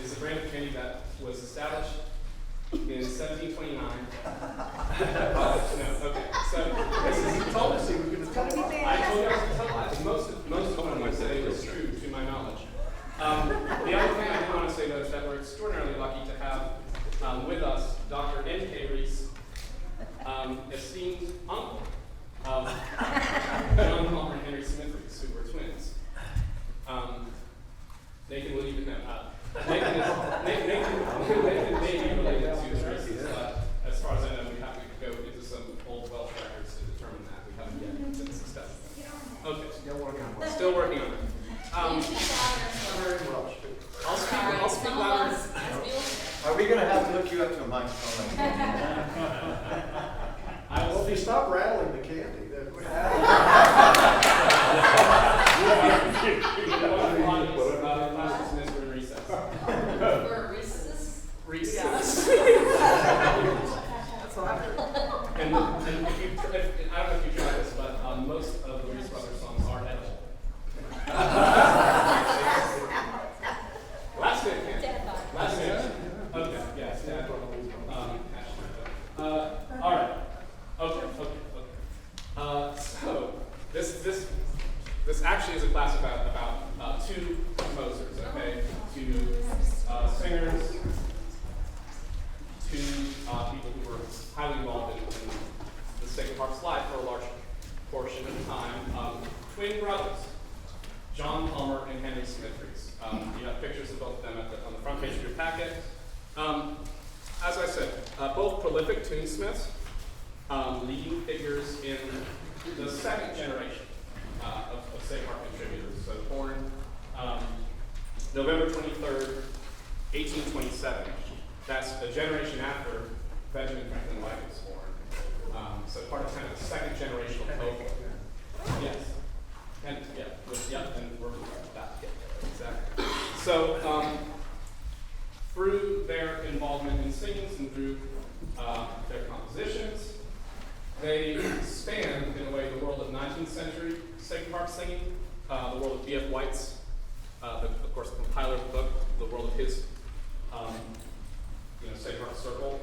is a brand of candy that was established in 1729. No, okay. So this is told us. I told you I was going to tell lies. Most of what I'm going to say is true, to my knowledge. The other thing I do want to say, though, is that we're extraordinarily lucky to have with us Dr. N.K. Rees, esteemed uncle of John Palmer and Henry Smith Rees, who were twins. Nathan will even know. Nathan may be related to the Reeses. As far as I know, we have to go into some old Welsh records to determine that. We haven't yet been successful. Okay. Still working on it. I'll speak louder. Are we going to have to hook you up to a microphone? Well, if you stop rattling the candy, then what Reese's. And if you, I don't know if you tried this, but most of the Rees Brothers songs are edible. Last name. Okay, yes, Dad. All right. Okay. So this actually is a class about two composers. Okay, two singers, two people who were highly involved in the Sacred Harp's life for a large portion of the time. Twin brothers, John Palmer and Henry Smith Rees. You have pictures of both of them on the front page of your packet. As I said, both prolific tunesmiths, leading figures in the second generation of Sacred Harp contributors. So born November 23rd, 1827. That's a generation after Benjamin Franklin White was born. So part of kind of the second generational cohort. Yes. And and we're about to get there. Exactly. So through their involvement in singings and through their compositions, they span, in a way, the world of 19th century Sacred Harp singing, the world of B.F. White's, of course, the compiler of the book, the world of his Sacred Harp circle,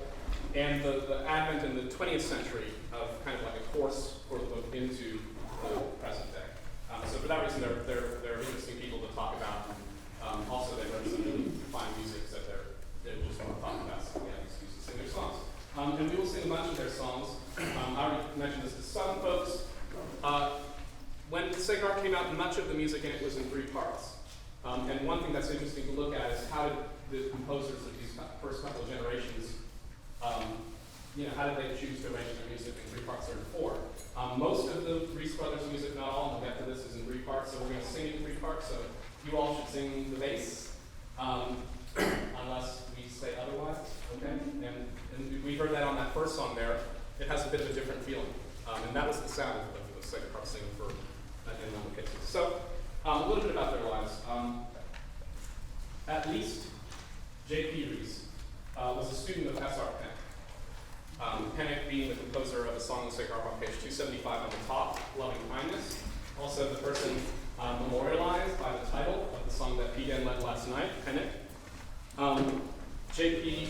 and the advent in the 20th century of kind of like a course for the book into the present day. So for that reason, they're interesting people to talk about. Also, they wrote some really fine music that they just want to talk about, so we have excuse to sing their songs. And we will sing a bunch of their songs. I already mentioned this to some folks. When Sacred Harp came out, much of the music in it was in 3 parts. And one thing that's interesting to look at is how did the composers of these first couple of generations, how did they choose to arrange their music in 3 parts or in 4? Most of the Rees Brothers music, not all, we'll get to this, is in 3 parts, so we're going to sing it in 3 parts, so you all should sing the bass, unless we say otherwise, okay? And we heard that on that first song there. It has a bit of a different feeling, and that was the sound of the Sacred Harp singing for in a number of cases. So, a little bit about their lives. At least J.P. Rees was a student of S.R. Pennock. Pennock being the composer of a song on the Sacred Harp on page 275 on the top, Loving Kindness. Also the person memorialized by the title of the song that Pete led last night, Pennock. J.P.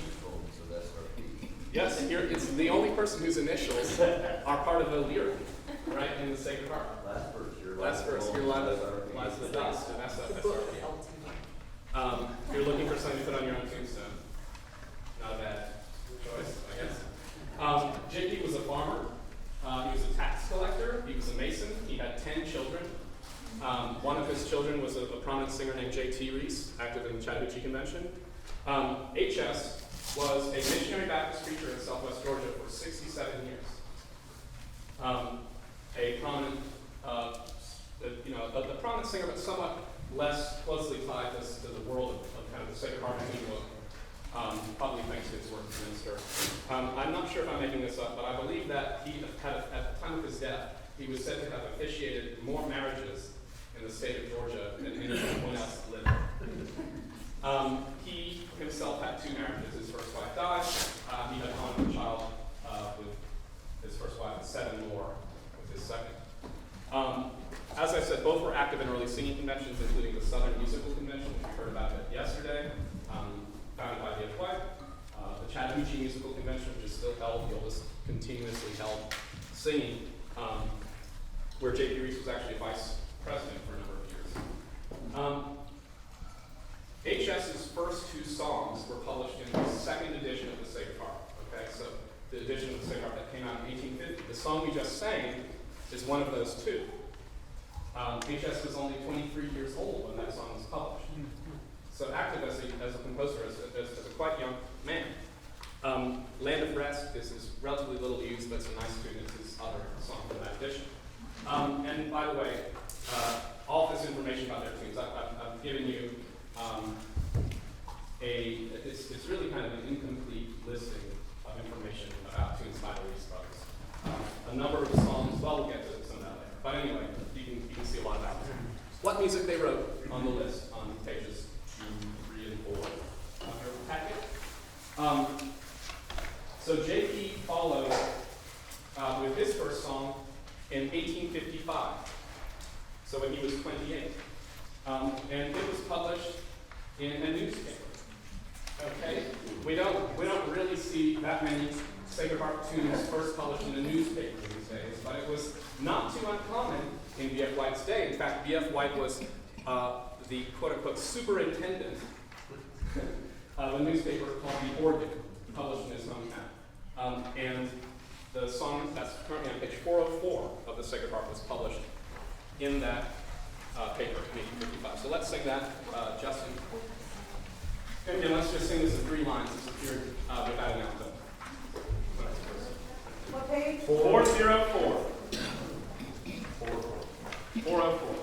Yes, here it's the only person whose initials are part of the lyric, right, in the Sacred Harp. Last verse, your lies the dust, and that's SRP. If you're looking for something to put on your own tombstone, not a bad choice, I guess. J.P. was a farmer. He was a tax collector. He was a mason. He had 10 children. One of his children was a prominent singer named J.T. Rees, active in the Chattahoochee Convention. H.S. was a missionary Baptist preacher in Southwest Georgia for 67 years. A prominent, a prominent singer, but somewhat less closely tied to the world of kind of the Sacred Harp music. Probably thanks to his work as minister. I'm not sure if I'm making this up, but I believe that he had, at the time of his death, he was said to have officiated more marriages in the state of Georgia than anyone else living. He himself had 2 marriages. His first wife died. He had one child with his first wife and 7 more with his second. As I said, both were active in early singing conventions, including the Southern Musical Convention. We heard about it yesterday. MSG Musical Convention, which is still held, the oldest continuously held singing, where J.P. Rees was actually vice president for a number of years. HS's first two songs were published in the second edition of the Sacred Harp. Okay, so the edition of the Sacred Harp that came out in 1850. The song we just sang is one of those two. HS was only 23 years old when that song was published. So active as a composer, as a quite young man. Land of Rest is relatively little used, but it's a nice tune. It's his other song from that edition. And by the way, all this information about their tunes, I've given you it's really kind of an incomplete listing of information about tunes by the Rees brothers. A number of the songs, well, we'll get to some of that later. But anyway, you can see a lot about it. What music they wrote on the list on pages 2, 3, and 4 of your packet. So J.P. followed with his first song in 1855, so when he was 28. And it was published in a newspaper. Okay? We don't really see that many Sacred Harp tunes first published in a newspaper these days, but it was not too uncommon in B.F. White's day. In fact, B.F. White was the quote-unquote superintendent of a newspaper called The Organ, published in his hometown. And the song that's currently on page 404 of the Sacred Harp was published in that paper in 1855. So let's sing that, Justin. And again, let's just sing this in 3 lines. It's appeared without an alto. What page? 404. 404.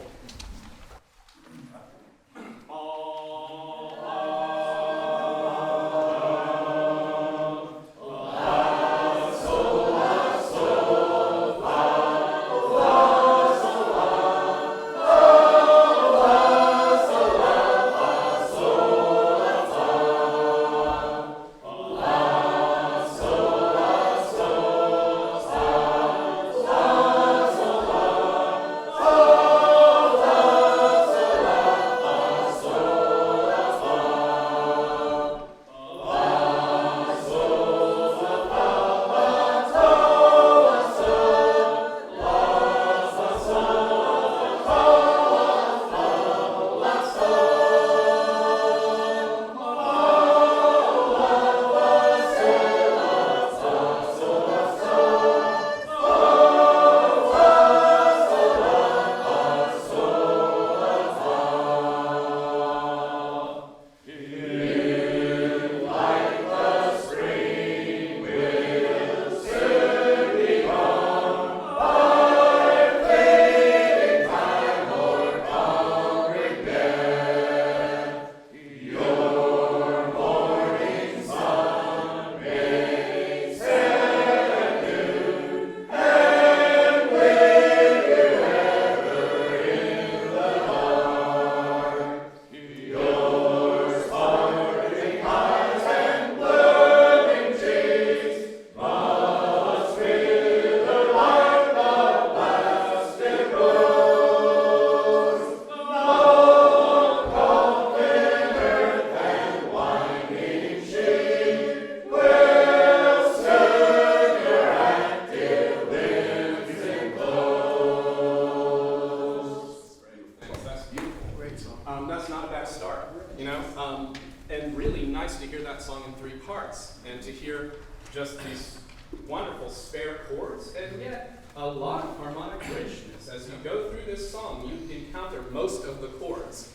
And really nice to hear that song in 3 parts, and to hear just these wonderful spare chords, and yet a lot of harmonic richness. As you go through this song, you encounter most of the chords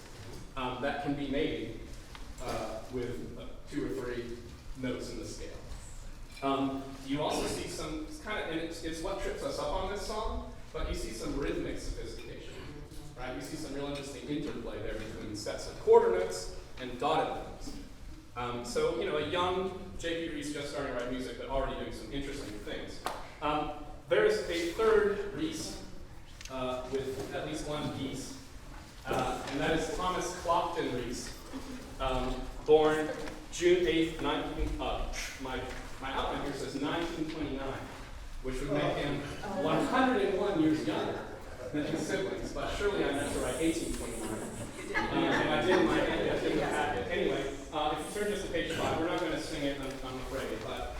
that can be made with 2 or 3 notes in the scale. You also see some kind of, and it's what trips us up on this song, but you see some rhythmic sophistication, right? You see some real interesting interplay there between sets of quarter notes and dotted notes. So, you know, a young J.P. Rees just starting to write music, but already doing some interesting things. There is a third Rees with at least one piece, and that is Thomas Clopton Rees, born June 8th, my outline here says 1929, which would make him 101 years younger than his siblings, but surely I meant to write 1829. And I did in my packet. Anyway, if you turn just to page 5, we're not going to sing it, I'm afraid, but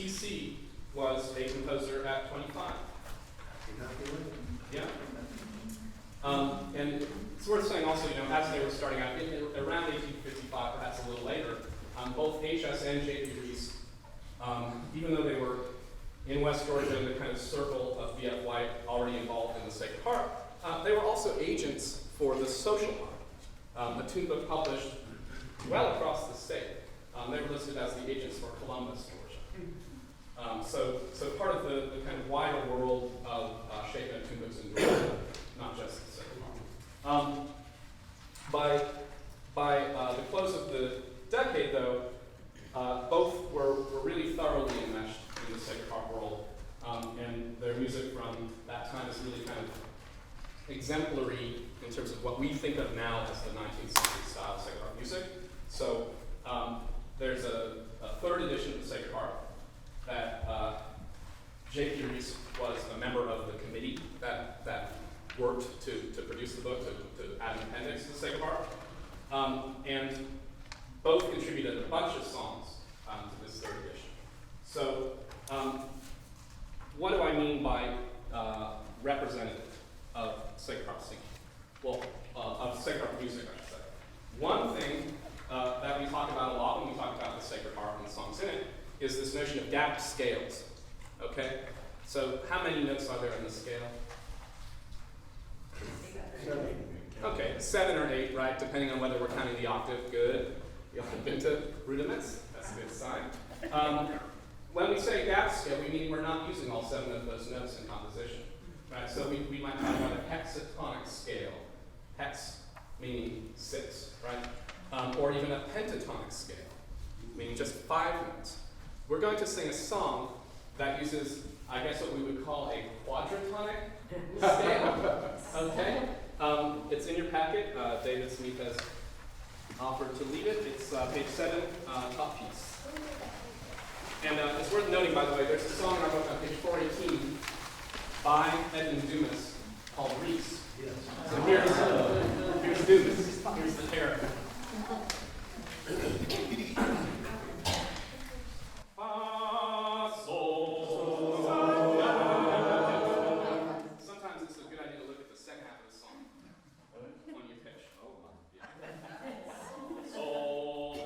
TC was a composer at 25. Yeah. And it's worth saying also, as they were starting out, around 1855, perhaps a little later, both HS and J.P. Rees, even though they were in West Georgia in the kind of circle of B.F. White already involved in the Sacred Harp, they were also agents for the social harp, a tune book published well across the state. They were listed as the agents for Columbus, Georgia. So part of the kind of wider world of SHMHA tune books in Georgia, not just the Sacred Harp. By the close of the decade, though, both were really thoroughly enmeshed in the Sacred Harp world, and their music from that time is really kind of exemplary in terms of what we think of now as the 19th century style of Sacred Harp music. So there's a third edition of the Sacred Harp that J.P. Rees was a member of the committee that worked to produce the book, to add an appendix to the Sacred Harp. And both contributed a bunch of songs to this third edition. So what do I mean by representative of Sacred Harp singing? Well, of Sacred Harp music, I should say. One thing that we talk about a lot when we talk about the Sacred Harp and the songs in it is this notion of gapped scales. Okay? So how many notes are there in the scale? Okay, 7 or 8, right? Depending on whether we're counting the octave. Good. The octave into rudiments. That's a good sign. When we say gap scale, we mean we're not using all 7 of those notes in composition. Right? So we might talk about a hexatonic scale. Hex meaning 6, right? Or even a pentatonic scale, meaning just 5 notes. We're going to sing a song that uses, I guess, what we would call a quadratonic scale. Okay? It's in your packet. David Smith has offered to lead it. It's page 7, top piece. And it's worth noting, by the way, there's a song in our book on page 418 by Edmund Dumas called Rees. Yes. So here's Dumas. Here's the character. Sometimes it's a good idea to look at the second half of the song when you pitch. Oh, yeah. Sol,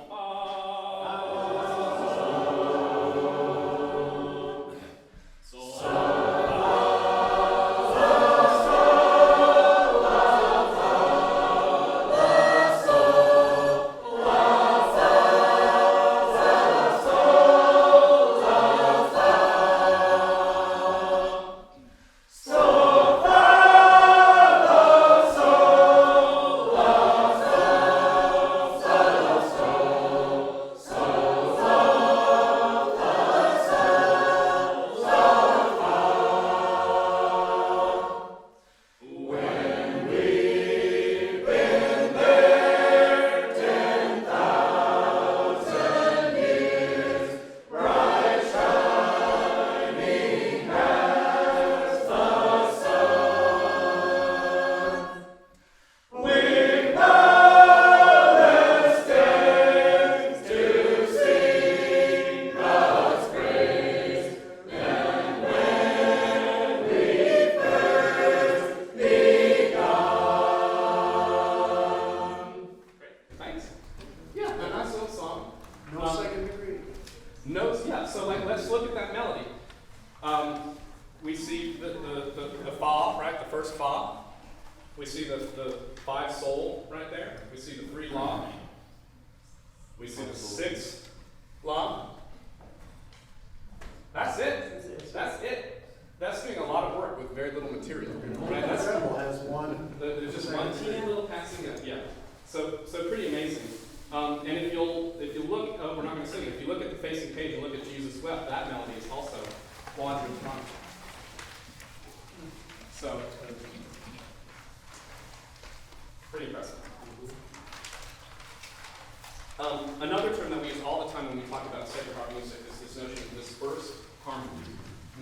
Another term that we use all the time when we talk about Sacred Harp music is this notion of dispersed harmony.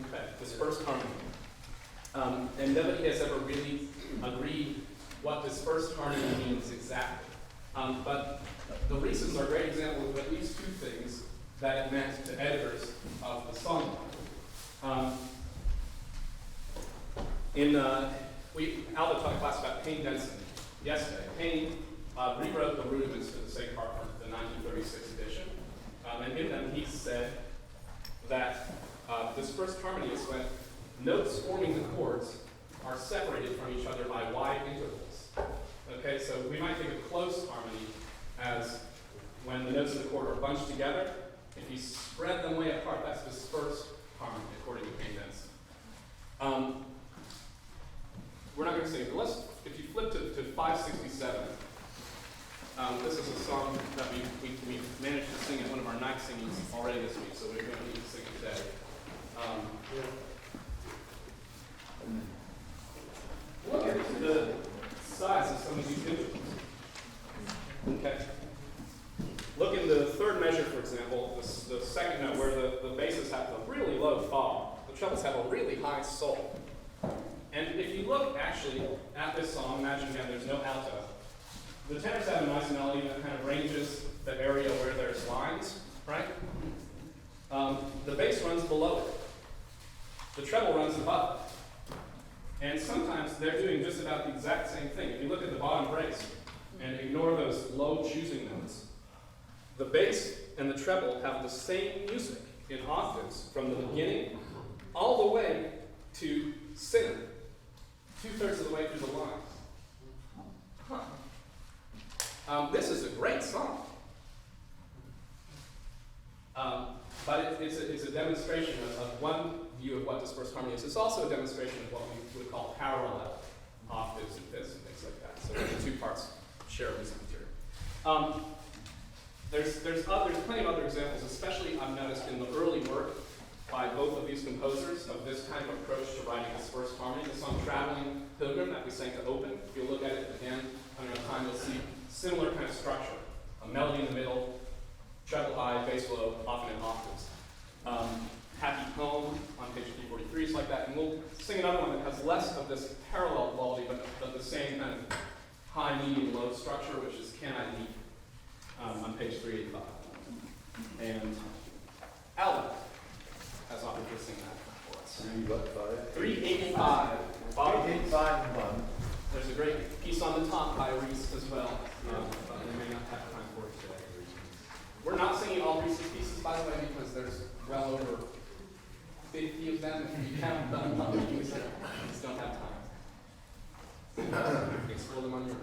Okay, dispersed harmony. And nobody has ever really agreed what dispersed harmony means exactly. But the Reeses are a great example of at least 2 things that it meant to editors of the song. Aldo taught a class about Payne Denson yesterday. Payne rewrote the rudiments for the Sacred Harp for the 1936 edition. And in them he said that this first harmony is when notes forming the chords are separated from each other by wide intervals. Okay, so we might think of close harmony as when the notes of the chord are bunched together. If you spread them way apart, that's this first harmony, according to Payne Denson. We're not going to sing it, but if you flip to 567, this is a song that we managed to sing at one of our night singings already this week, so we don't need to sing it today. Look at the size of some of these intervals. Okay. Look in the third measure, for example, the second note where the basses have a really low fa, the trebles have a really high sol. And if you look actually at this song, imagine again there's no alto. The tenors have a nice melody that kind of ranges the area where there's lines, right? The bass runs below it. The treble runs above it. And sometimes they're doing just about the exact same thing. If you look at the bottom brace and ignore those low choosing notes, the bass and the treble have the same music in octaves from the beginning all the way to center, 2/3 of the way through the line. This is a great song. But it's a demonstration of one view of what dispersed harmony is. It's also a demonstration of what we would call parallel octaves and fifths and things like that. So the two parts share music material. There's plenty of other examples, especially I've noticed in the early work by both of these composers of this kind of approach to writing dispersed harmony. The song Traveling Pilgrim that we sang to open, if you look at it again on your time, you'll see similar kind of structure. A melody in the middle, treble high, bass low, often in octaves. Happy Home on page 343 is like that, and we'll sing another one that has less of this parallel quality, but the same kind of high, medium, low structure, which is Can I Leave on page 385. And Aldo has offered to sing that for us. 385. 385 and 1. There's a great piece on the top by Rees as well, but we may not have time for it today. We're not singing all Rees' pieces, by the way, because there's well over 50 of them. If you haven't done them, you just don't have time. Explore them on your own.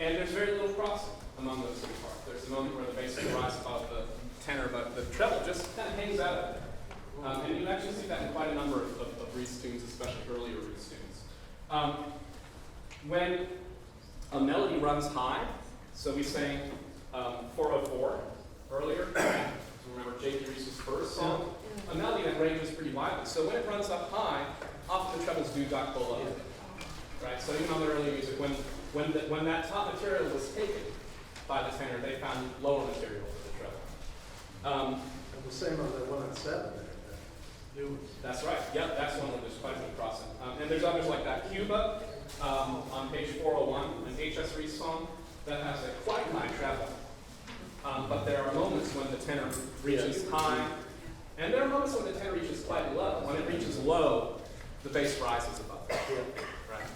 And there's very little crossing among those three parts. There's a moment where the bass will rise above the tenor, but the treble just kind of hangs out of there. And you actually see that in quite a number of Rees tunes, especially earlier Rees tunes. When a melody runs high, so we sang 404 earlier, remember J.P. Rees' first song, a melody that ranges pretty widely. So when it runs up high, often the trebles do duck below it. Right? So even on the early music, when that top material was taken by the tenor, they found lower material for the treble. And the same on the one on 7 there. That's right. Yep, that's one where there's quite a bit of crossing. And there's others like that. Cuba, on page 401, an H.S. Rees song that has a quite high treble. But there are moments when the tenor reaches high, and there are moments when the tenor reaches quite low. When it reaches low, the bass rises above it. Right.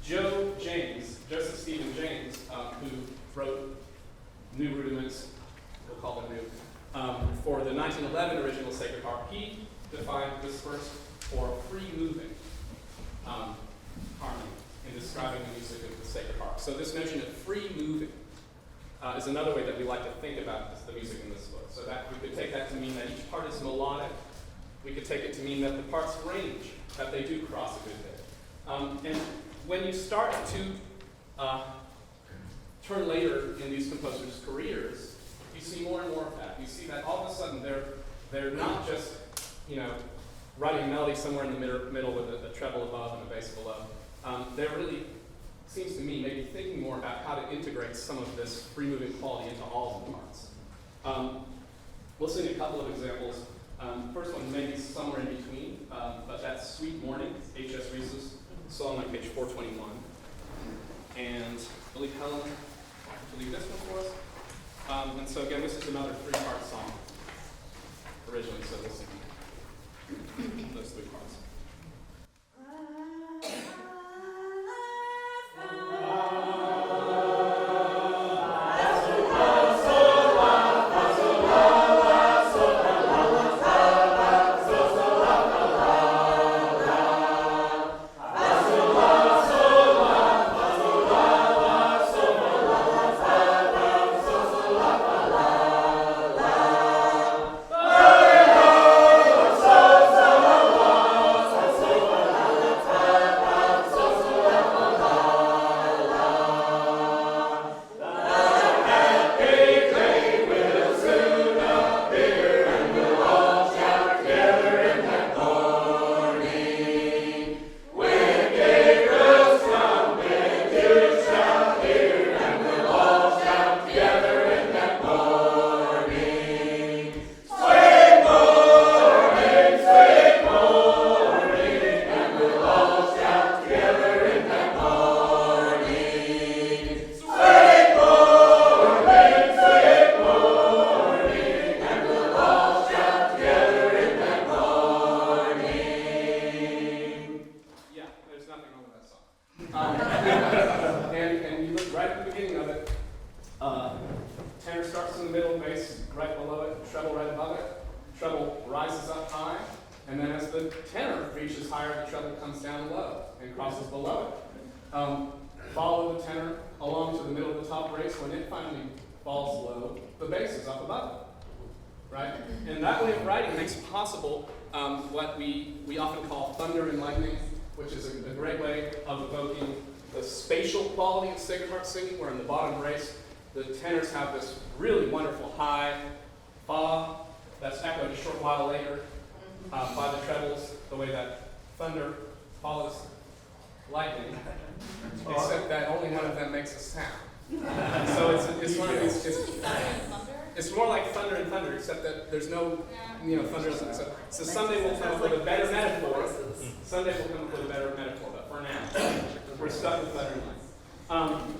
Joseph Stephen James, who wrote new rudiments, we'll call them new, for the 1911 original Sacred Harp, he defined this verse for free moving harmony in describing the music of the Sacred Harp. So this notion of free moving is another way that we like to think about the music in this book. So that we could take that to mean that each part is melodic. We could take it to mean that the parts range, that they do cross a good bit. And when you start to turn later in these composers' careers, you see more and more of that. You see that all of a sudden they're not just, writing melody somewhere in the middle with a treble above and a bass below. They're really, seems to me, maybe thinking more about how to integrate some of this free-moving quality into all of the parts. We'll sing a couple of examples. First one may be somewhere in between, but that's Sweet Morning, H.S. Rees's song on page 421. And I believe Helen will lead this one for us. And so again, this is another three-part song originally, so we'll sing those three parts. And you look right at the beginning of it. Tenor starts in the middle, bass right below it, treble right above it. Treble rises up high, and then as the tenor reaches higher, the treble comes down low and crosses below it. Follow the tenor along to the middle of the top brace. When it finally falls low, the bass is up above it. Right? And that way of writing makes possible what we often call thunder and lightning, which is a great way of evoking the spatial quality of Sacred Harp singing, where in the bottom brace, the tenors have this really wonderful high fa that's echoed a short while later by the trebles, the way that thunder follows lightning, except that only one of them makes a sound. So it's one of these. It's more like thunder and thunder, except that there's no, thunder. So someday we'll come up with a better metaphor. Someday we'll come up with a better metaphor, but for now, we're stuck with thunder and lightning.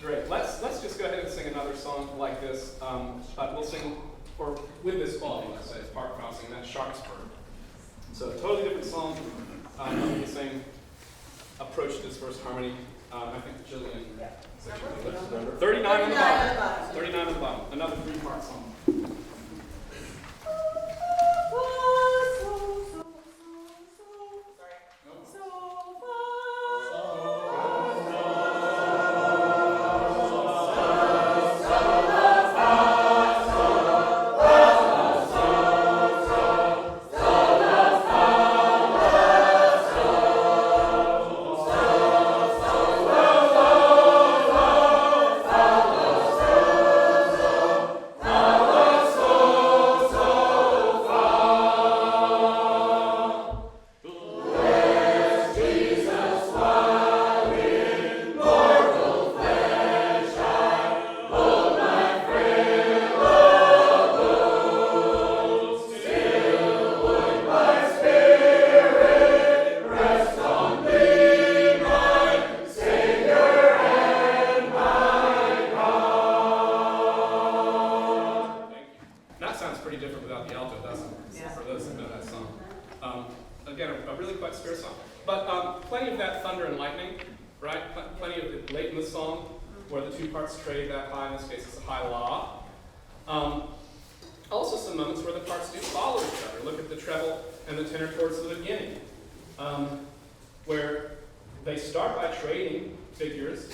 Great. Let's just go ahead and sing another song like this. But we'll sing with this quality. Let's say it's Park Crossing. That's Sharpsburg. So totally different song. The same approach to this first harmony. I think Jillian. Yeah. 39 on the bottom. 39 on the bottom. Another three-part song. Oh plenty of that thunder and lightning, right? Plenty of it late in the song where the two parts trade that high. In this case, it's a high la. Also some moments where the parts do follow each other. Look at the treble and the tenor chords at the beginning, where they start by trading figures,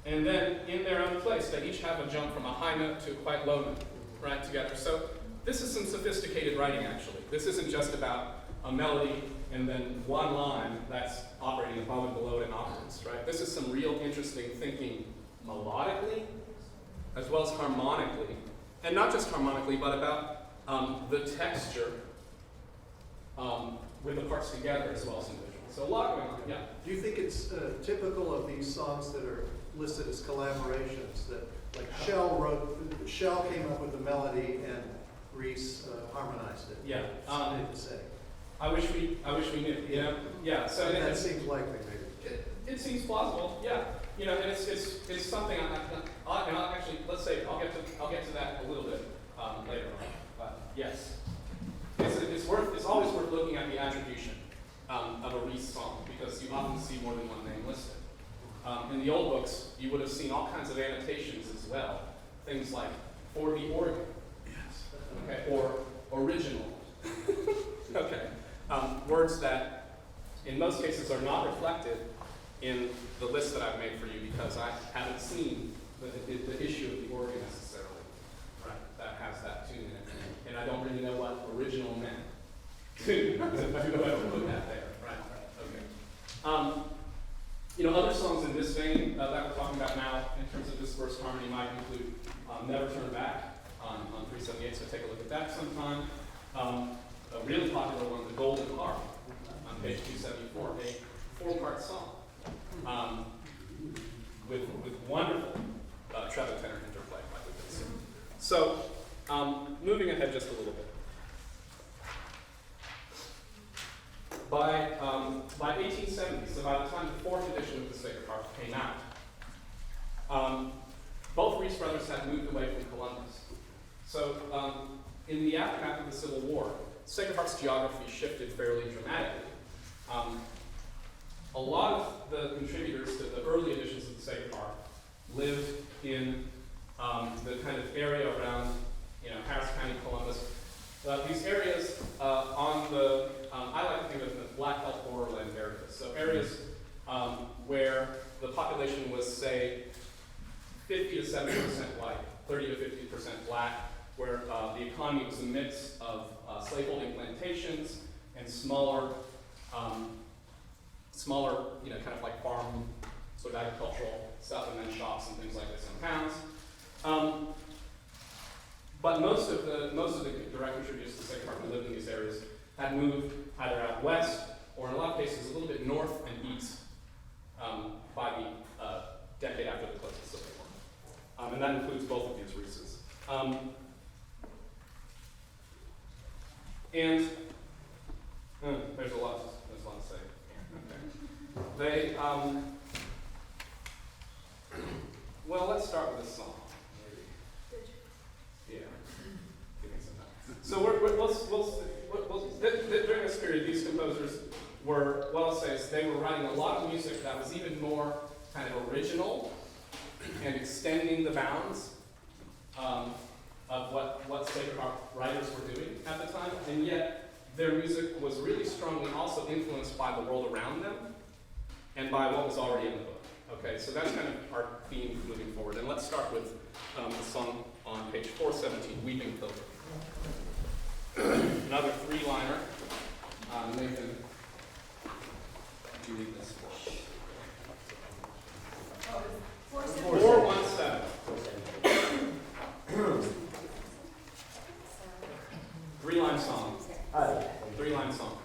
and then in their own place, they each have a jump from a high note to a quite low note, right, together. So this is some sophisticated writing, actually. This isn't just about a melody and then one line that's operating above and below it in octaves, right? This is some real interesting thinking melodically, as well as harmonically. And not just harmonically, but about the texture with the parts together as well as individually. So a lot going on, yeah. Do you think it's typical of these songs that are listed as collaborations, that like Shell came up with the melody and Rees harmonized it? Yeah. Something to say. I wish we knew, you know? Yeah, so That seems likely, maybe. it seems plausible, yeah. You know, and it's something I'll actually, let's say, I'll get to that a little bit later on. But yes, it's always worth looking at the attribution of a Rees song, because you often see more than one name listed. In the old books, you would have seen all kinds of annotations as well, things like for the organ, okay, or original, okay, words that in most cases are not reflected in the list that I've made for you, because I haven't seen the issue of the organ necessarily, right, that has that tune in it, and I don't really know what original meant to put that there, right, okay. You know, other songs in this vein that we're talking about now, in terms of this verse harmony, might include Never Turn Back on 378, so take a look at that sometime. A really popular one, The Golden Harp, on page 274, a 4-part song with wonderful treble tenor interplay, like we've been seeing. So, moving ahead just a little bit. By 1870, so by the time the 4th edition of the Sacred Harp came out, both Rees brothers had moved away from Columbus. So in the aftermath of the Civil War, Sacred Harp's geography shifted fairly dramatically. A lot of the contributors to the early editions of the Sacred Harp lived in the kind of area around, you know, Harris County, Columbus. These areas on the, I like to think of them as Black Belt borderland areas. So areas where the population was, say, 50 to 70% white, 30 to 50% black, where the economy was a mix of slaveholding plantations and smaller, you know, kind of like farm, sort of agricultural stuff, and then shops and things like this in towns. But most of the direct contributors to the Sacred Harp who lived in these areas had moved either out west or in a lot of cases a little bit north and east by the decade after the close of the Civil War. And that includes both of these Reeses. And there's a lot to say. Okay. They, well, let's start with this song. Yeah. Give me some time. So during this period, these composers were, what I'll say is they were writing a lot of music that was even more kind of original and extending the bounds of what Sacred Harp writers were doing at the time, and yet their music was really strongly also influenced by the world around them and by what was already in the book. Okay, so that's kind of our theme moving forward. And let's start with the song on page 417, Weeping Pilgrim. Another 3-liner. Nathan, do you read this? 417. 3-line song. 3-line song.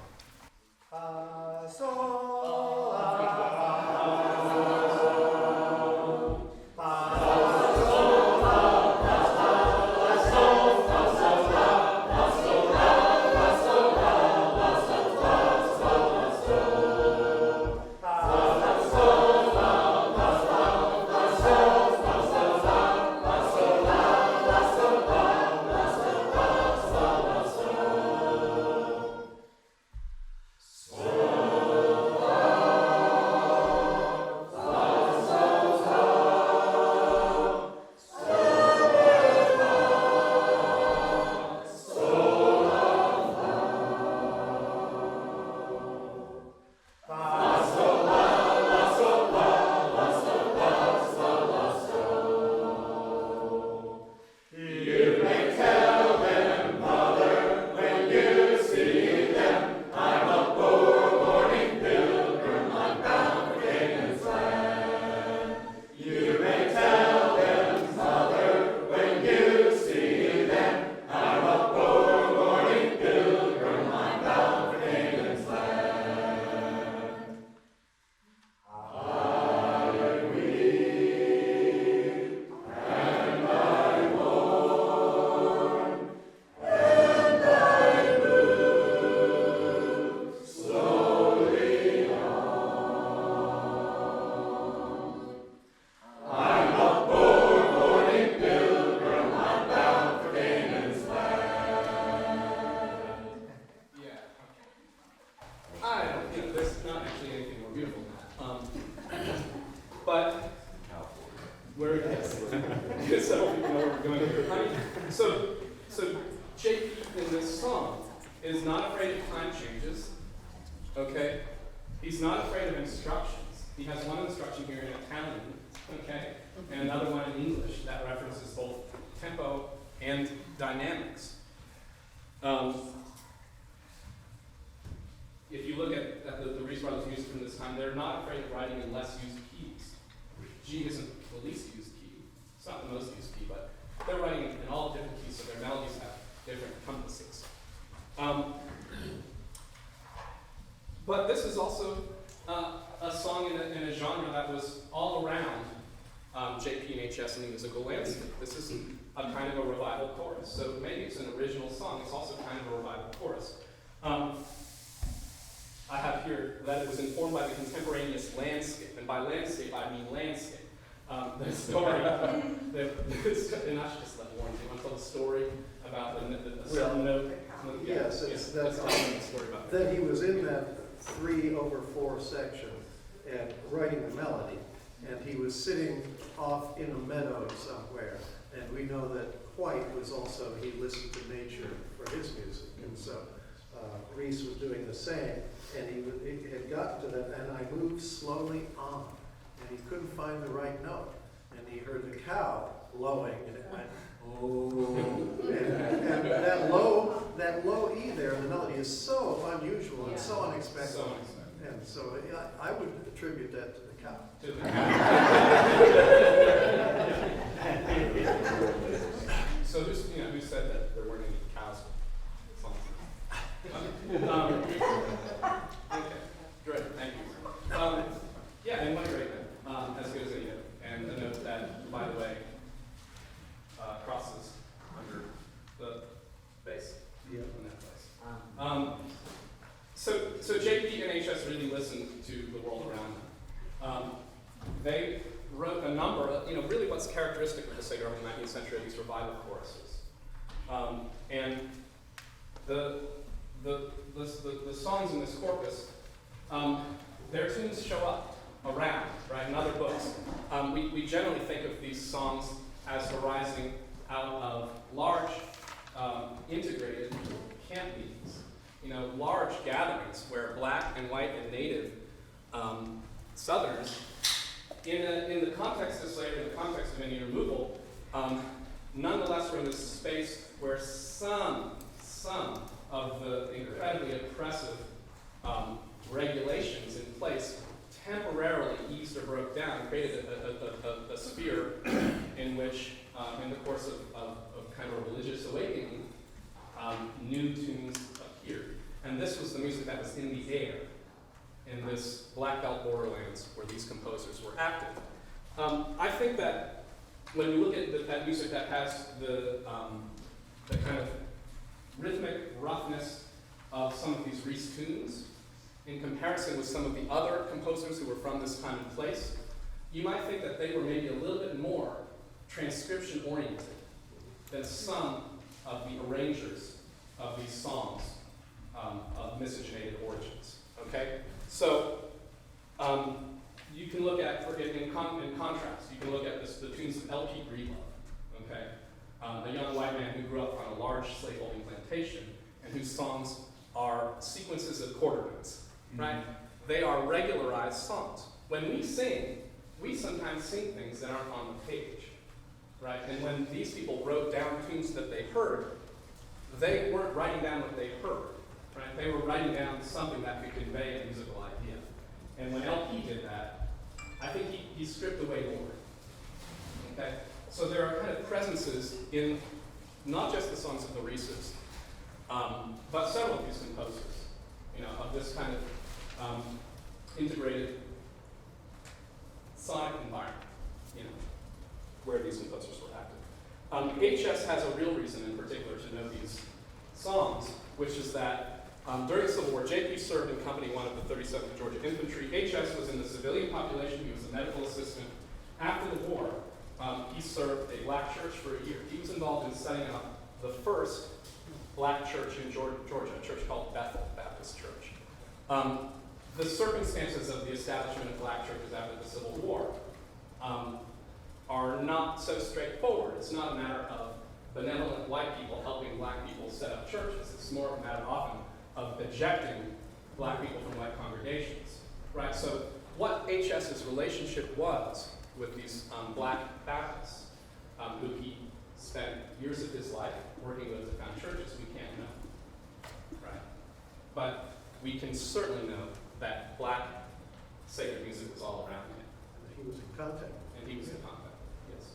But where several people know where we're going here. So JP in this song is not afraid of time changes. Okay? He's not afraid of instructions. He has one instruction here in Italian, okay, and another one in English that references both tempo and dynamics. If you look at the Rees brothers' music from this time, they're not afraid of writing in less used keys. G isn't the least used key. It's not the most used key, but they're writing in all different keys, so their melodies have different compasses. But this is also a song in a genre that was all around JP and HS in the musical landscape. This isn't a kind of a revival chorus, so maybe it's an original song. It's also kind of a revival chorus. I have here that it was informed by the contemporaneous landscape, and by landscape I mean landscape. The story, and I should just let Warren do. I want to tell the story about the certain note. Yes, that's a story about that. that he was in that 3/4 section and writing the melody, and he was sitting off in a meadow somewhere, and we know that White was also, he listened to nature for his music, and so Rees was doing the same, and he had gotten to that, and I moved slowly on, and he couldn't find the right note, and he heard the cow lowing, and it went, oh, and that low E there in the melody is so unusual and so unexpected. So unexpected. And so I would attribute that to the cow. To the cow. So who said that there weren't any cows? Okay, great, thank you. Yeah, and one great note, as good as any note, and a note that, by the way, crosses under the bass. Yeah. In that place. So JP and HS really listened to the world around them. They wrote a number of, really what's characteristic of the Sacred Harp in the 19th century are these revival choruses. And the songs in this corpus, their tunes show up around, right, in other books. We generally think of these songs as arising out of large integrated camp meetings, large gatherings where black and white and native Southerners, in the context of slavery, in the context of Indian removal, nonetheless were in this space where some of the incredibly oppressive regulations in place temporarily eased or broke down, created a sphere in which, in the course of kind of a religious awakening, new tunes appeared. And this was the music that was in the air in this Black Belt borderlands where these composers were active. I think that when you look at that music that has the kind of rhythmic roughness of some of these Rees tunes, in comparison with some of the other composers who were from this time and place, you might think that they were maybe a little bit more transcription-oriented than some of the arrangers of these songs of miscegenated origins. Okay? So, you can look at, in contrast, you can look at the tunes of L.P. Breedlove, okay? A young white man who grew up on a large slaveholding plantation and whose songs are sequences of quarter notes, right? They are regularized songs. When we sing, we sometimes sing things that aren't on the page, right? And when these people wrote down tunes that they heard, they weren't writing down what they heard, right? They were writing down something that could convey a musical idea. And when LP did that, I think he stripped away more, okay? So there are kind of presences in not just the songs of the Reeses, but several of these composers, of this kind of integrated sonic environment, where these composers were active. HS has a real reason in particular to know these songs, which is that during the Civil War, JP served in Company 1 of the 37th Georgia Infantry. HS was in the civilian population. He was a medical assistant. After the war, he served a black church for a year. He was involved in setting up the first black church in Georgia, a church called Bethel Baptist Church. The circumstances of the establishment of black churches after the Civil War are not so straightforward. It's not a matter of benevolent white people helping black people set up churches. It's more a matter often of ejecting black people from white congregations, right? So what HS's relationship was with these black Baptists, who he spent years of his life working with to found churches, we can't know, right? But we can certainly know that black sacred music was all around him. He was in contact. And he was in contact, yes.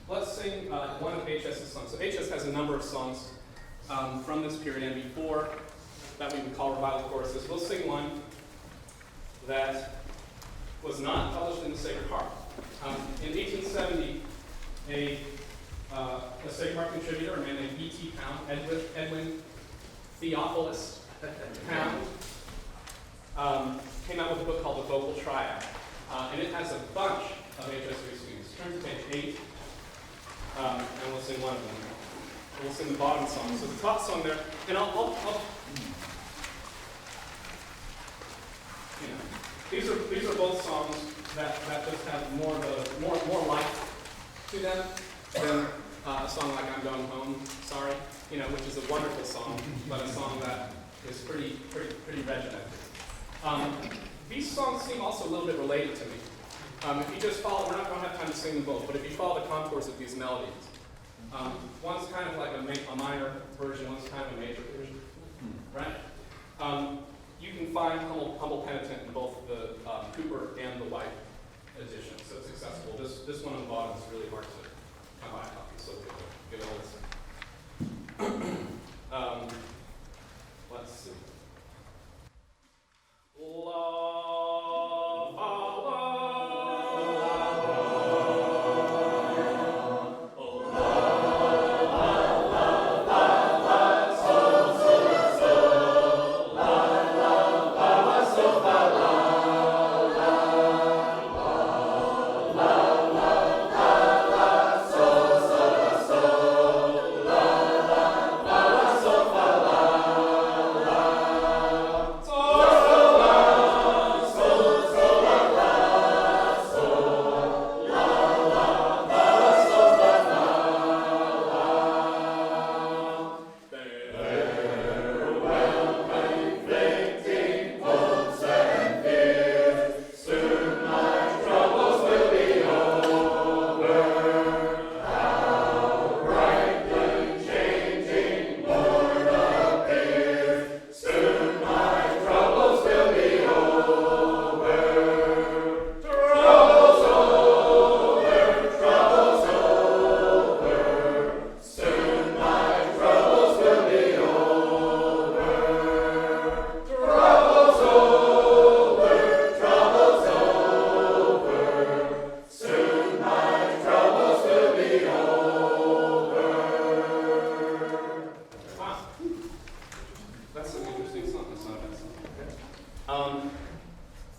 Let's sing one of HS's songs. So HS has a number of songs from this period and before that we would call revival choruses. We'll sing one that was not published in the Sacred Harp. In 1870, a Sacred Harp contributor, a man named E.T. Pound, Edwin Theophilus Pound, came out with a book called the Vocal Triad. And it has a bunch of HS readings. Turn to page 8, and we'll sing one of them. We'll sing the bottom song. So the top song there, and I'll you know, these are both songs that just have more life to them than a song like "I'm Going Home," sorry, which is a wonderful song, but a song that is pretty regimented. These songs seem also a little bit related to me. If you just follow, we're not going to have time to sing them both, but if you follow the contours of these melodies, one's kind of like a minor version, one's kind of a major version, right? You can find Humble Penitent in both the Cooper and the White edition, so it's accessible. This one on the bottom is really hard to come by a copy, so give it a listen. Let's see.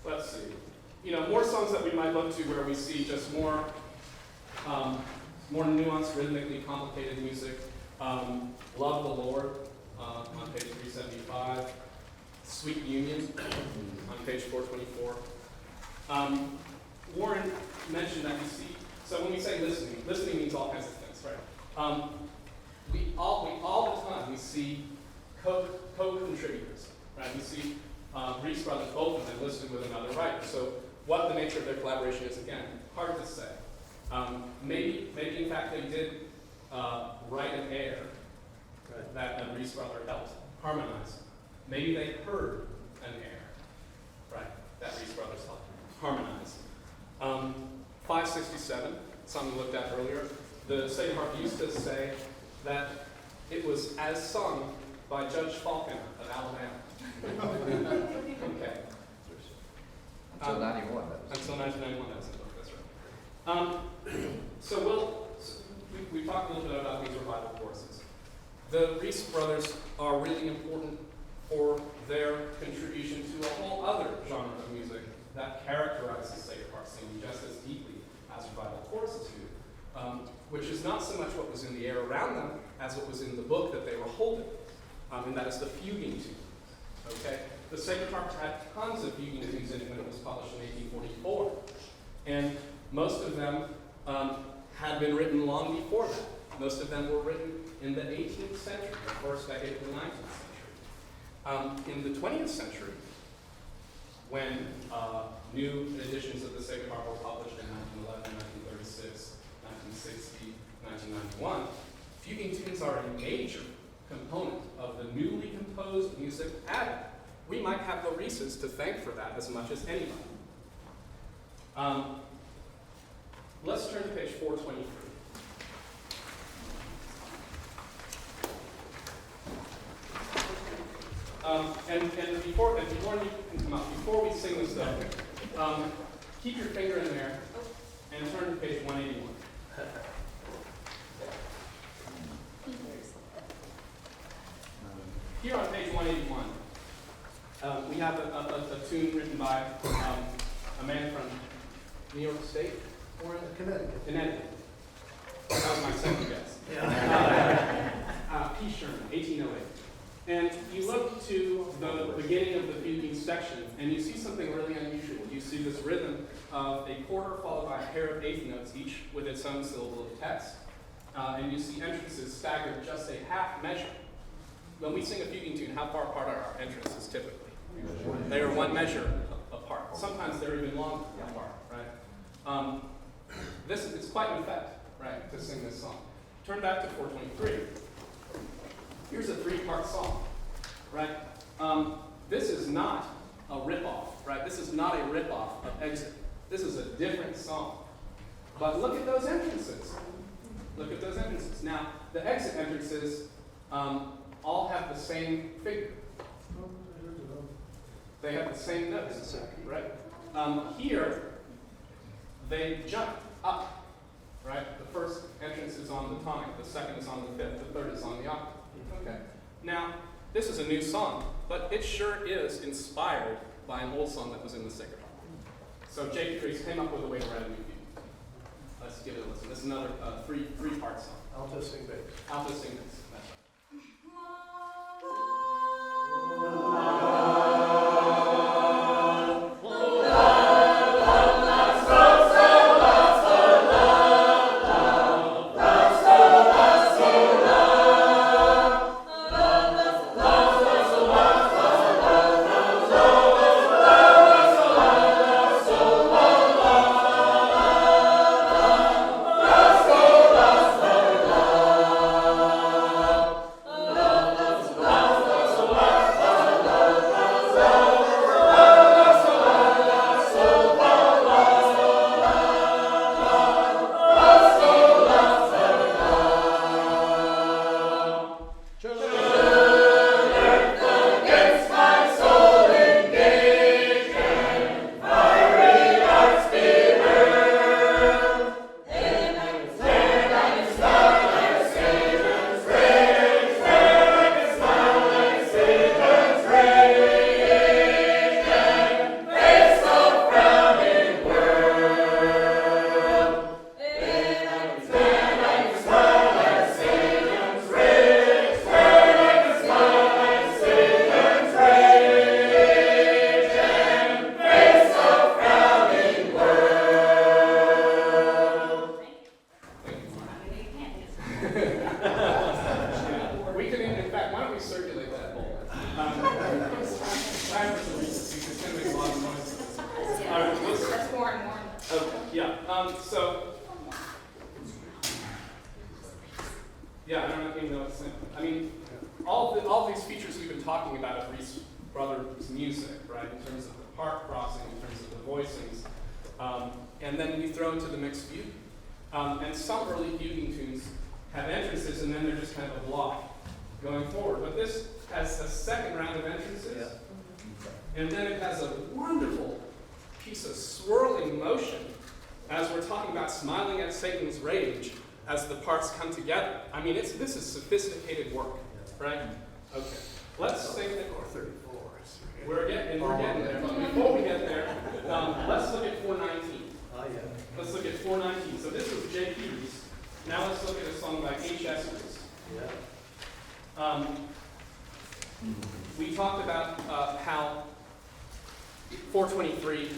Let's see. More songs that we might look to where we see just more nuanced, rhythmically complicated music. Love the Lord on page 375. Sweet Union on page 424. Warren mentioned that we see, so when we say listening means all kinds of things, right? We all the time we see co-contributors, right? We see Rees brothers, both of them, listed with another writer. So what the nature of their collaboration is, again, hard to say. Maybe in fact they did write an air that a Rees brother helped harmonize. Maybe they heard an air, right, that Rees brothers helped harmonize. 567, something we looked at earlier, the Sacred Harp used to say that it was as sung by Judge Falcon of Alabama. Okay. Until 91, that was. Until 1991, that was the book, that's right. So we talked a little bit about these revival choruses. The Rees brothers are really important for their contribution to a whole other genre of music that characterizes Sacred Harp singing just as deeply as revival choruses do, which is not so much what was in the air around them as what was in the book that they were holding, and that is the fuguing tune. Okay, the Sacred Harp had tons of fuguing tunes in it when it was published in 1844. And most of them had been written long before that. Most of them were written in the 18th century, the first decade of the 19th century. In the 20th century, when new editions of the Sacred Harp were published in 1911, 1936, 1960, 1991, fuguing tunes are a major component of the newly composed music added. We might have the Reeses to thank for that as much as anybody. Let's turn to page 423. And before you can come up, before we sing this stuff, keep your finger in there and turn to page 181. Here on page 181, we have a tune written by a man from New York State, or Connecticut. Connecticut. That was my second guess. P. Sherman, 1808. And you look to the beginning of the fuguing section, and you see something really unusual. You see this rhythm of a quarter followed by a pair of eighth notes, each with its own syllable of text. And you see entrances staggered just a half measure. When we sing a fuguing tune, how far apart are our entrances typically? They are one measure apart. Sometimes they're even longer apart, right? It's quite an effect, right, to sing this song. Turn back to 423. Here's a three-part song, right? This is not a rip-off, right? This is not a rip-off of Exit. This is a different song. But look at those entrances. Look at those entrances. Now, the Exit entrances all have the same figure. They have the same notes, right? Here, they jump up, right? The first entrance is on the tonic, the second is on the fifth, the third is on the octave. Okay. Now, this is a new song, but it sure is inspired by an old song that was in the Sacred Harp. So J.P. Rees came up with a way to write a new fugue. Let's give it a listen. This is another three-part song. Alto sing bass. Alto sing bass. That's right. Yeah, I don't even know what to say. I mean, all these features we've been talking about of Rees Brothers' music, right, in terms of the part crossing, in terms of the voicings, and then we throw into the mixed fugue. And some early fuguing tunes have entrances, and then they're just kind of a block going forward. But this has a second round of entrances, and then it has a wonderful piece of swirling motion as we're talking about smiling at Satan's rage as the parts come together. I mean, this is sophisticated work, right? Okay, let's sing it. 34. We're getting there. But before we get there, let's look at 419. Oh, yeah. Let's look at 419. So this was J.P. Rees. Now let's look at a song by H.S. Rees. Yeah. We talked about how 423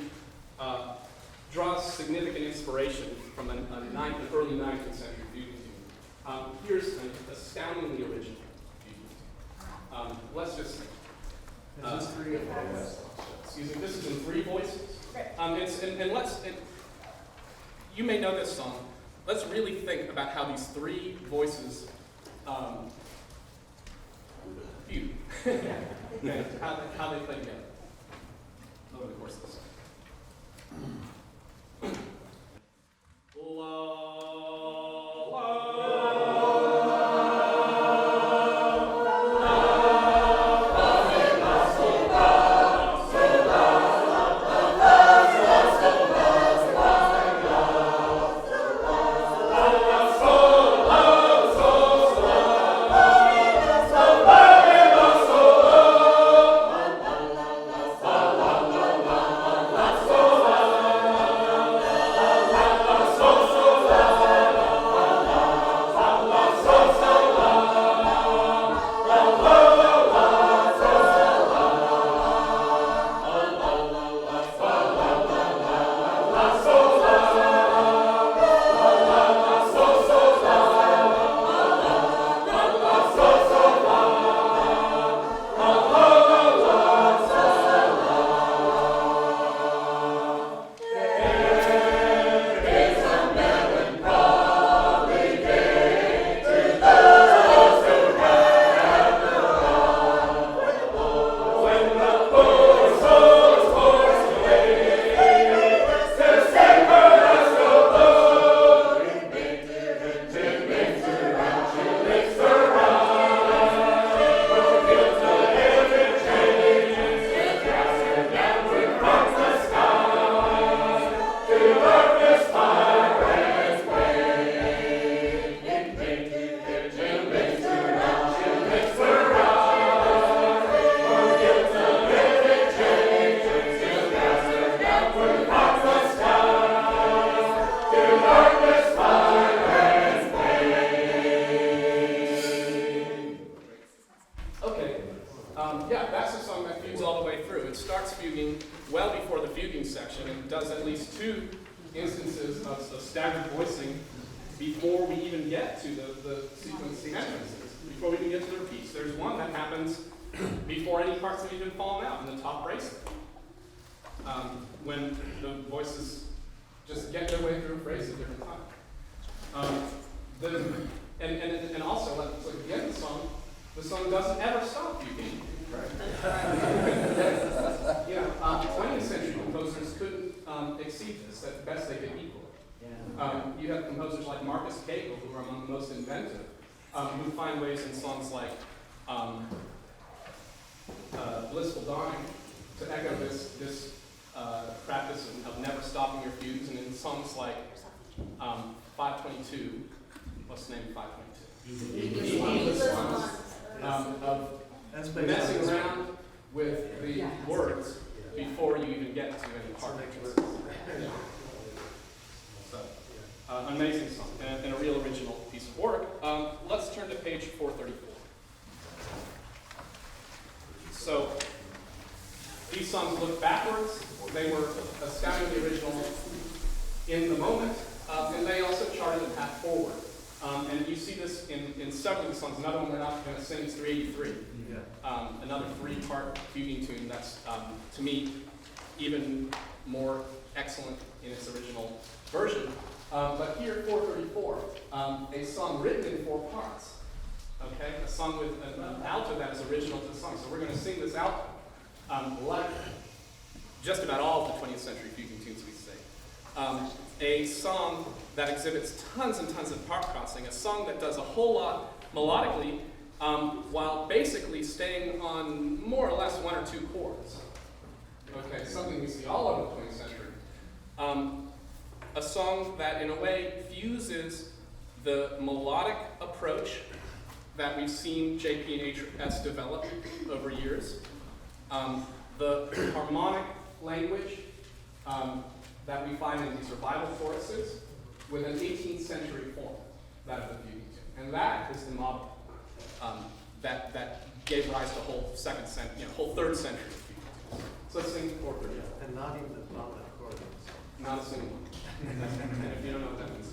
draws significant inspiration from an early 19th century fugue tune. Here's an astoundingly original fugue tune. Let's just. Is this 3 or 4? Excuse me. This is in 3 voices. You may know this song. Let's really think about how these 3 voices fugue. Okay, how they play together over the course of the song. Before we even get to the sequencing entrances, before we even get to the repeats. There's one that happens before any parts have even fallen out in the top bracelet. When the voices just get their way through a phrase at different times. And also, at the end of the song doesn't ever stop fuguing. Yeah, 20th century composers couldn't exceed this. At best, they could equal it. You have composers like Marcus Cagle, who are among the most inventive, who find ways in songs like Blissful Dawning to echo this practice of never stopping your fugues, and in songs like 522, what's the name of 522? Needless Ones. Of messing around with the words before you even get to any part. Yeah. So, amazing song, and a real original piece of work. Let's turn to page 434. So, these songs look backwards. They were astoundingly original in the moment, and they also charted a path forward. And you see this in several of the songs. Another one we're not going to sing is 383. Yeah. Another 3-part fuguing tune that's, to me, even more excellent in its original version. But here, 434, a song written in 4 parts. Okay, a song with an alto that is original to the song. So we're going to sing this alto, like just about all of the 20th century fuguing tunes we sing. A song that exhibits tons and tons of part crossing, a song that does a whole lot melodically, while basically staying on more or less 1 or 2 chords. Okay, something we see all over the 20th century. A song that, in a way, fuses the melodic approach that we've seen JP&HS develop over years, the harmonic language that we find in these revival choruses, with an 18th century form, that of the fuguing tune. And that is the model that gave rise to whole whole third century. So let's sing 430. And not even the accordions. Not a single one. And if you don't know what that means,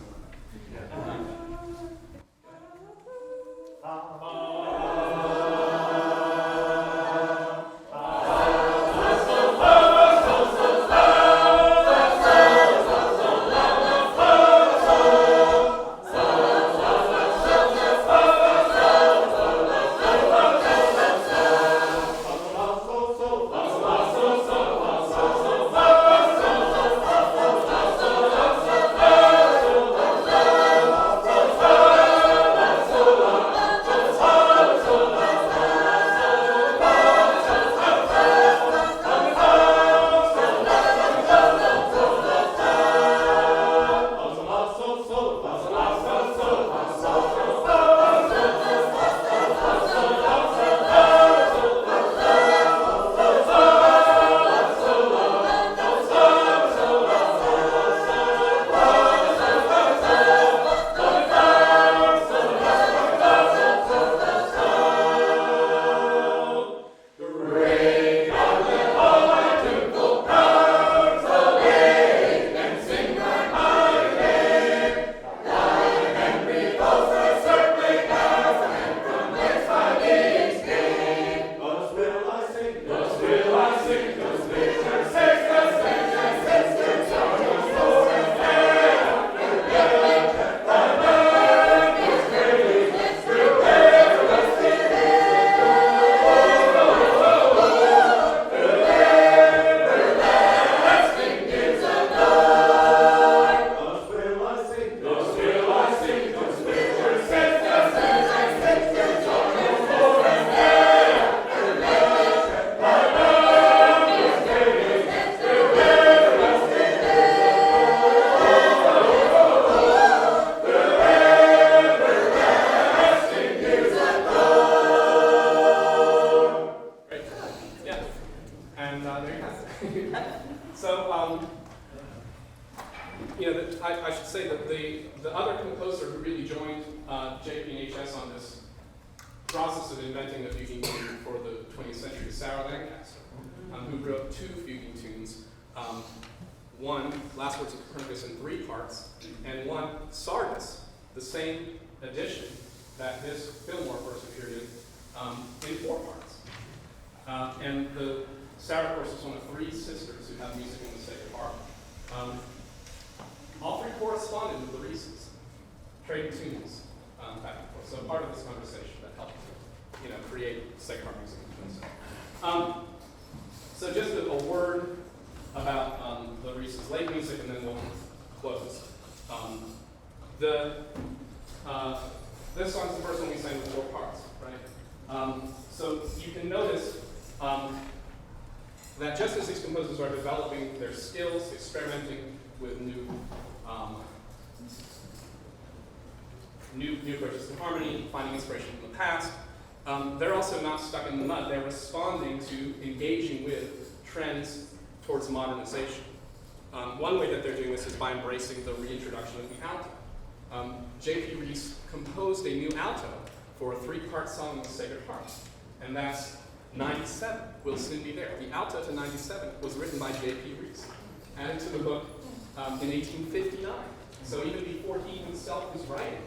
I should say that the other composer who really joined JP&HS on this process of inventing the fuguing tune for the 20th century is Sarah Lancaster, who wrote two fuguing tunes. One, Last Words of Copernicus in 3 parts, and one, Sardis, the same edition that this Fillmore first appeared in 4 parts. And Sarah, of course, is one of 3 sisters who have music in the Sacred Harp. All 3 corresponded with the Reeses, trading tunes back and forth. So part of this conversation that helped create Sacred Harp music between them. So just a word about the Reeses' late music, and then we'll close. This song's the first one we sang with 4 parts, right? So you can notice that just as these composers are developing their skills, experimenting with new approaches to harmony, finding inspiration from the past, they're also not stuck in the mud. They're responding to engaging with trends towards modernization. One way that they're doing this is by embracing the reintroduction of the alto. J.P. Rees composed a new alto for a 3-part song in the Sacred Harp, and that's 97, Will Soon Be There. The alto to 97 was written by J.P. Rees, added to the book in 1859. So even before he himself was writing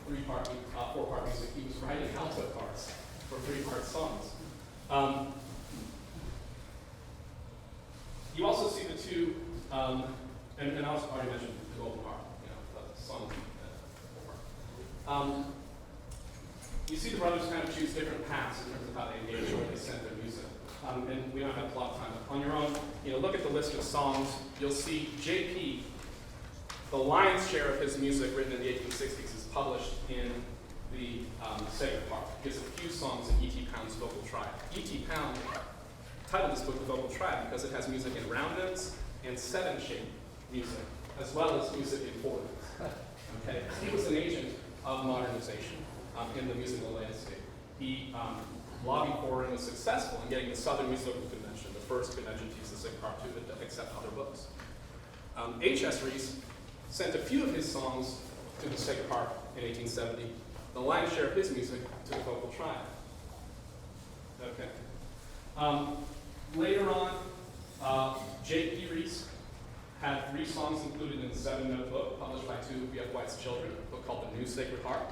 4-part music, he was writing alto parts for 3-part songs. You also see the 2, and I also already mentioned the Golden Harp, the song. You see the brothers kind of choose different paths in terms of how they engage or they send their music. And we don't have a lot of time, but on your own, look at the list of songs. You'll see J.P., the lion's share of his music written in the 1860s is published in the Sacred Harp. There's a few songs in E.T. Pound's Vocal Triad. E.T. Pound titled this book the Vocal Triad because it has music in round notes and 7-shape music, as well as music in 4 notes. Okay? He was an agent of modernization in the musical landscape. He lobbied for and was successful in getting the Southern Musical Convention, the first convention to use the Sacred Harp to accept other books. H.S. Rees sent a few of his songs to the Sacred Harp in 1870, the lion's share of his music to the Vocal Triad. Okay. Later on, J.P. Rees had 3 songs included in the 7-note book published by 2 of B.F. White's children, a book called The New Sacred Harp.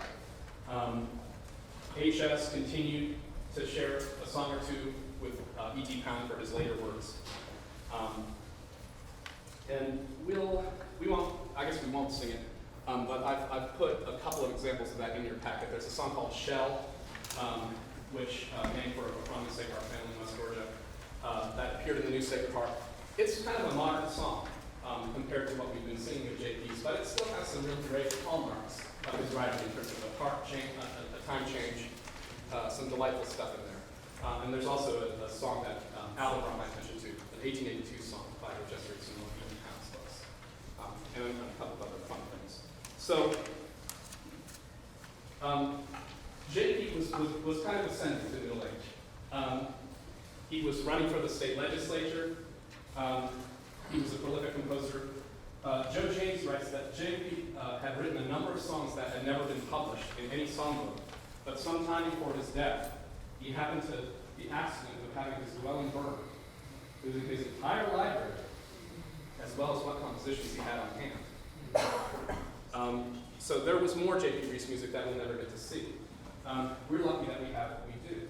H.S. continued to share a song or 2 with E.T. Pound for his later works. And we won't sing it, but I've put a couple of examples of that in your packet. There's a song called Shell, which named for a prominent Sacred Harp family in West Georgia, that appeared in the New Sacred Harp. It's kind of a modern song compared to what we've been singing with J.P.'s, but it still has some real great hallmarks of his writing in terms of a harp change, a time change, some delightful stuff in there. And there's also a song that Alan brought my attention to, an 1882 song by H.S. Rees and E.T. Pound's books, and a couple of other fun things. So, J.P. was kind of ascendant in middle age. He was running for the state legislature. He was a prolific composer. Joe James writes that J.P. had written a number of songs that had never been published in any songbook, but sometime before his death, he happened to the accident of having his dwelling burned, losing his entire library, as well as what compositions he had on hand. So there was more J.P. Rees music that we'll never get to see. We're lucky that we have what we do.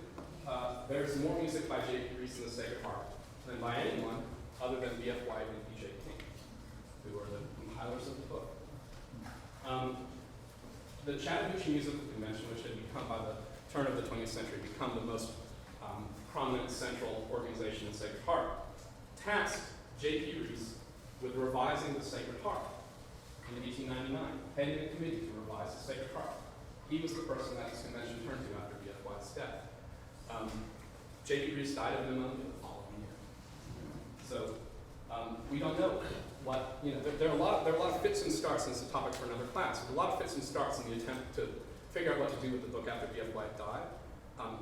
There's more music by J.P. Rees in the Sacred Harp than by anyone other than B.F. White and E.J. King, who are the compilers of the book. The Chattahoochee Musical Convention, which had become, by the turn of the 20th century, become the most prominent central organization in Sacred Harp, tasked J.P. Rees with revising the Sacred Harp in 1899, heading a committee to revise the Sacred Harp. He was the person that this convention turned to after B.F. White's death. J.P. Rees died of pneumonia the following year. So we don't know what, there are a lot of fits and starts, and it's a topic for another class. There's a lot of fits and starts in the attempt to figure out what to do with the book after B.F. White died.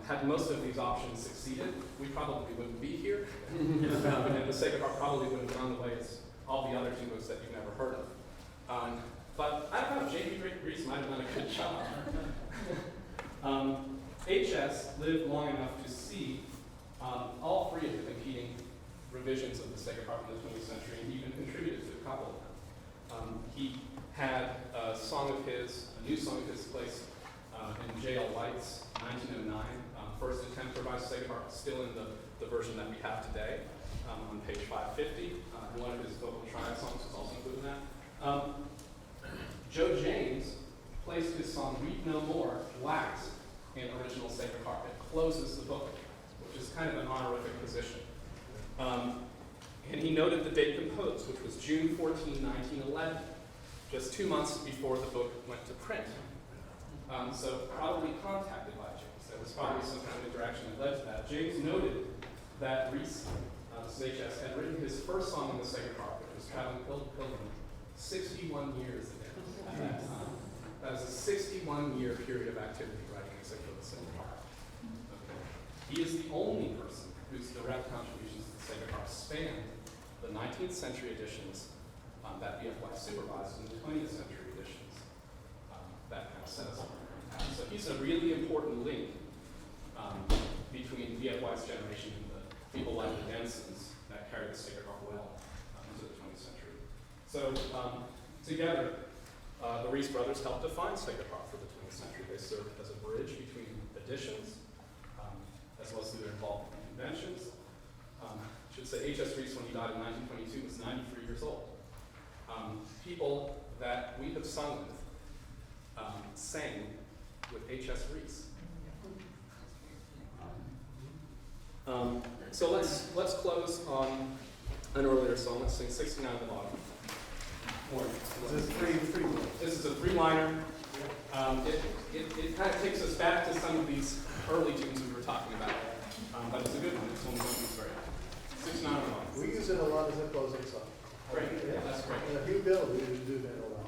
Had most of these options succeeded, we probably wouldn't be here. And the Sacred Harp probably wouldn't have gone the way as all the other 2 books that you've never heard of. But I don't know, J.P. Rees might have done a good job. H.S. lived long enough to see all 3 of the competing revisions of the Sacred Harp in the 20th century, and he even contributed to a couple of them. He had a new song of his placed in J.L. White's 1909 first attempt to revise the Sacred Harp, still in the version that we have today, on page 550. And one of his Vocal Triad songs was also included in that. Joe James placed his song Weep No More, Wax, in original Sacred Harp. It closes the book, which is kind of an honorific position. And he noted the date composed, which was June 14, 1911, just 2 months before the book went to print. So probably contacted by James. There was probably some kind of interaction that led to that. James noted that Rees, H.S., had written his first song in the Sacred Harp, which was Traveling Pilgrim, 61 years ago at that time. That was a 61-year period of activity writing music for the Sacred Harp. Okay. He is the only person whose direct contributions to the Sacred Harp spanned the 19th century editions that B.F. White supervised and the 20th century editions that kind of set us on. So he's a really important link between B.F. White's generation and the people like the Densons that carried the Sacred Harp well into the 20th century. So together, the Rees brothers helped define Sacred Harp for the 20th century. They served as a bridge between editions, as well as through their involvement in conventions. I should say H.S. Rees, when he died in 1922, was 93 years old. People that we have sung with sang with H.S. Rees. So let's close on an earlier song. Let's sing 69 at the bottom. This is a 3-liner. It kind of takes us back to some of these early tunes we were talking about, but it's a good one. It's one we don't use very often. 69 at the bottom. We use it a lot as a closing song. Great, yeah, that's great. Hugh Bill, we do that a lot.